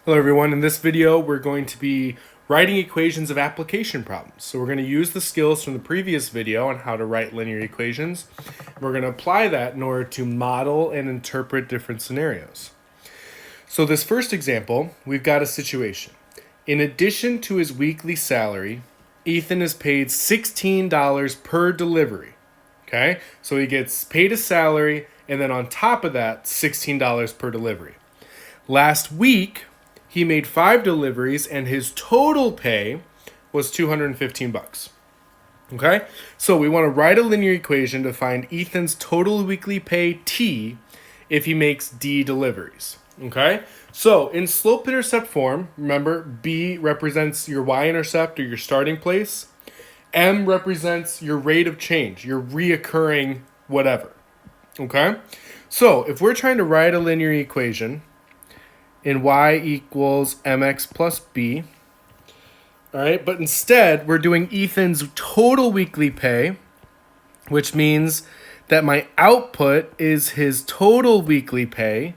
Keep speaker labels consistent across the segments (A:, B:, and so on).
A: Hello everyone, in this video we're going to be writing equations of application problems. So we're going to use the skills from the previous video on how to write linear equations. We're going to apply that in order to model and interpret different scenarios. So this first example, we've got a situation. In addition to his weekly salary, Ethan is paid $16 per delivery. Okay, so he gets paid a salary and then on top of that, $16 per delivery. Last week, he made 5 deliveries and his total pay was $215. Okay? So we want to write a linear equation to find Ethan's total weekly pay T if he makes D deliveries. Okay? So in slope-intercept form, remember B represents your y-intercept or your starting place. M represents your rate of change, your reoccurring whatever. Okay? So if we're trying to write a linear equation in y equals mx plus b. All right, but instead we're doing Ethan's total weekly pay, which means that my output is his total weekly pay,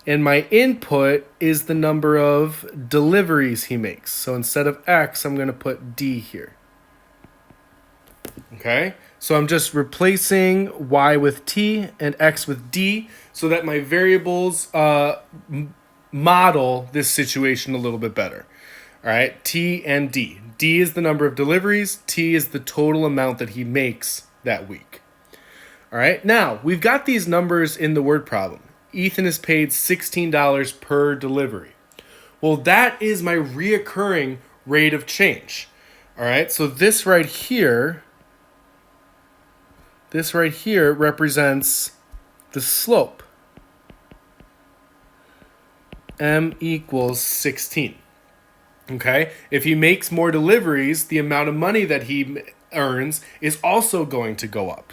A: and my input is the number of deliveries he makes. So instead of x, I'm going to put d here. Okay, so I'm just replacing y with t and x with d so that my variables model this situation a little bit better. All right, T and D. D is the number of deliveries. T is the total amount that he makes that week. All right, now we've got these numbers in the word problem. Ethan is paid $16 per delivery. Well, that is my reoccurring rate of change. All right, so this right here represents the slope. M equals 16. Okay? If he makes more deliveries, the amount of money that he earns is also going to go up.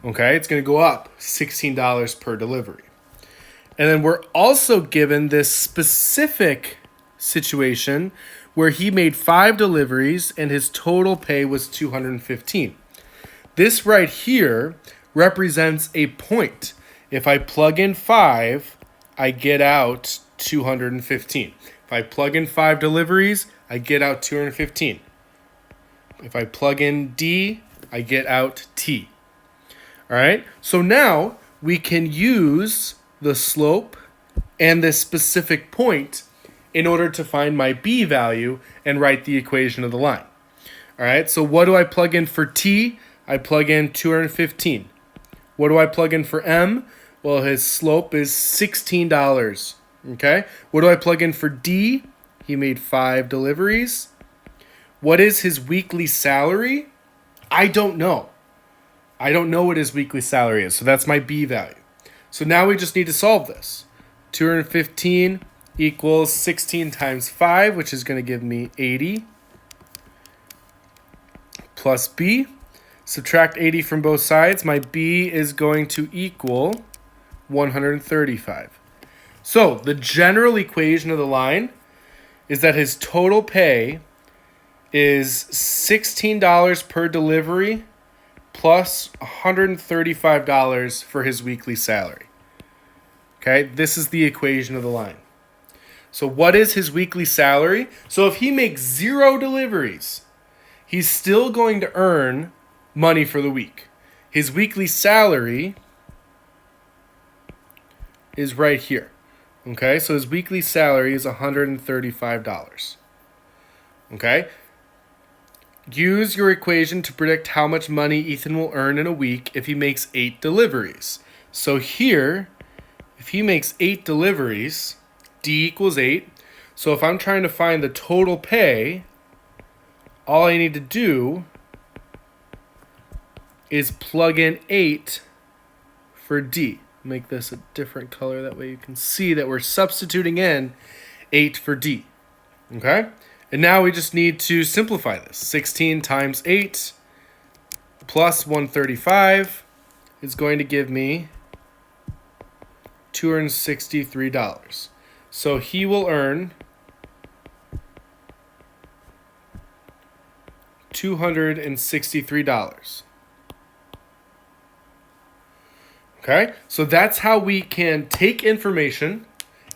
A: Okay? It's going to go up $16 per delivery. And then we're also given this specific situation where he made 5 deliveries and his total pay was $215. This right here represents a point. If I plug in 5, I get out 215. If I plug in 5 deliveries, I get out 215. If I plug in D, I get out T. All right, so now we can use the slope and this specific point in order to find my B value and write the equation of the line. All right, so what do I plug in for T? I plug in 215. What do I plug in for M? Well, his slope is $16. Okay. What do I plug in for D? He made 5 deliveries. What is his weekly salary? I don't know. I don't know what his weekly salary is. So that's my B value. So now we just need to solve this. 215 equals 16 times 5, which is going to give me 80. Plus B. Subtract 80 from both sides. My B is going to equal 135. So the general equation of the line is that his total pay is $16 per delivery plus $135 for his weekly salary. Okay, this is the equation of the line. So what is his weekly salary? So if he makes 0 deliveries, he's still going to earn money for the week. His weekly salary is right here. Okay, so his weekly salary is $135. Okay, use your equation to predict how much money Ethan will earn in a week if he makes 8 deliveries. So here, if he makes 8 deliveries, D equals 8. So if I'm trying to find the total pay, all I need to do is plug in 8 for D. Make this a different color. That way you can see that we're substituting in 8 for D. Okay? And now we just need to simplify this. 16 times 8 plus 135 is going to give me $263. So he will earn $263. Okay, so that's how we can take information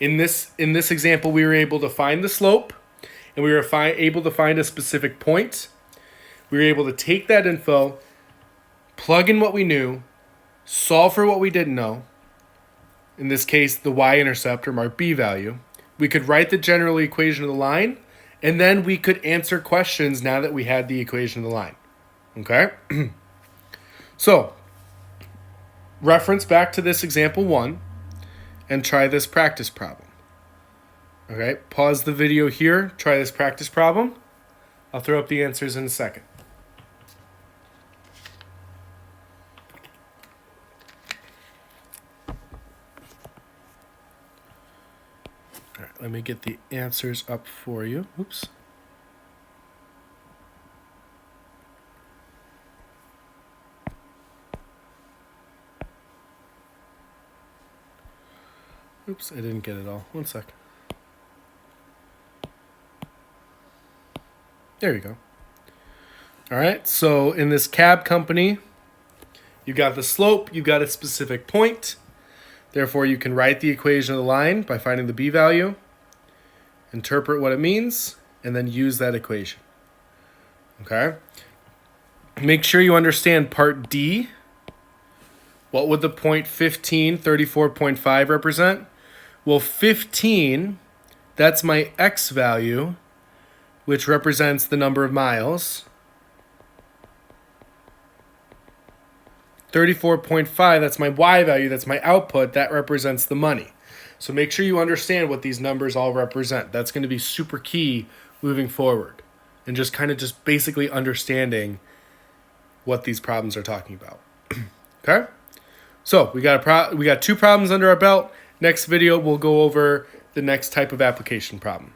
A: In this example, we were able to find the slope, and we were able to find a specific point. We were able to take that info, plug in what we knew, solve for what we didn't know. In this case, the y-intercept, or our b value. We could write the general equation of the line, and then we could answer questions now that we had the equation of the line. Okay? So, reference back to this example 1 and try this practice problem. Okay, pause the video here, try this practice problem. I'll throw up the answers in a second. All right, let me get the answers up for you. Oops. Oops, I didn't get it all. One sec. There you go. All right, so in this cab company, you've got the slope, you've got a specific point. Therefore, you can write the equation of the line by finding the b value, interpret what it means, and then use that equation. Okay? Make sure you understand part D. What would the point 15, 34.5 represent? Well, 15, that's my x value, which represents the number of miles. 34.5, that's my y value, that's my output, that represents the money. So make sure you understand what these numbers all represent. That's going to be super key moving forward. And just basically understanding what these problems are talking about. Okay? So we got 2 problems under our belt. Next video, we'll go over the next type of application problem.